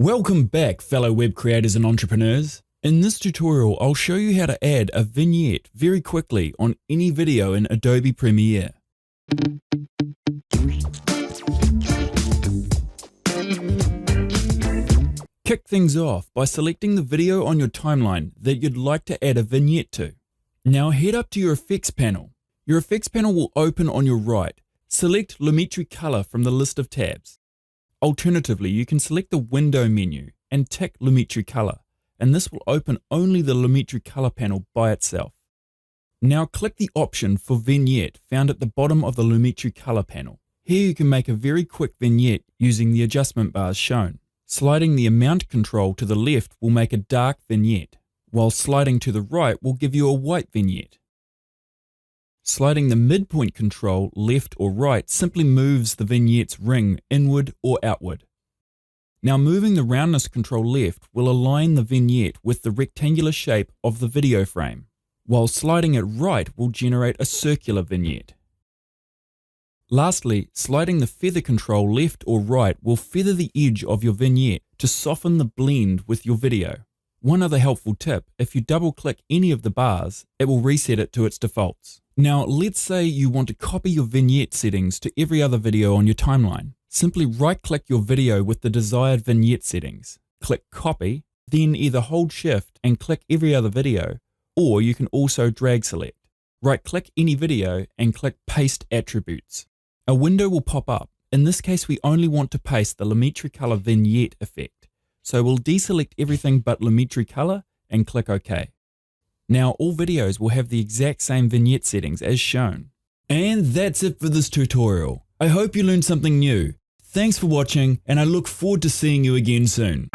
Welcome back, fellow web creators and entrepreneurs. In this tutorial, I'll show you how to add a vignette very quickly on any video in Adobe Premiere. Kick things off by selecting the video on your timeline that you'd like to add a vignette to. Now head up to your effects panel. Your effects panel will open on your right. Select Lumetri Color from the list of tabs. Alternatively, you can select the window menu and tick Lumetri Color, and this will open only the Lumetri Color panel by itself. Now click the option for Vignette found at the bottom of the Lumetri Color panel. Here you can make a very quick vignette using the adjustment bars shown. Sliding the amount control to the left will make a dark vignette, while sliding to the right will give you a white vignette. Sliding the midpoint control left or right simply moves the vignette's ring inward or outward. Now moving the roundness control left will align the vignette with the rectangular shape of the video frame, while sliding it right will generate a circular vignette. Lastly, sliding the feather control left or right will feather the edge of your vignette to soften the blend with your video. One other helpful tip, if you double click any of the bars, it will reset it to its defaults. Now let's say you want to copy your vignette settings to every other video on your timeline. Simply right-click your video with the desired vignette settings. Click Copy, then either hold Shift and click every other video, or you can also drag select. Right-click any video and click Paste Attributes. A window will pop up. In this case, we only want to paste the Lumetri Color vignette effect. So we'll deselect everything but Lumetri Color and click OK. Now all videos will have the exact same vignette settings as shown. And that's it for this tutorial. I hope you learned something new. Thanks for watching, and I look forward to seeing you again soon.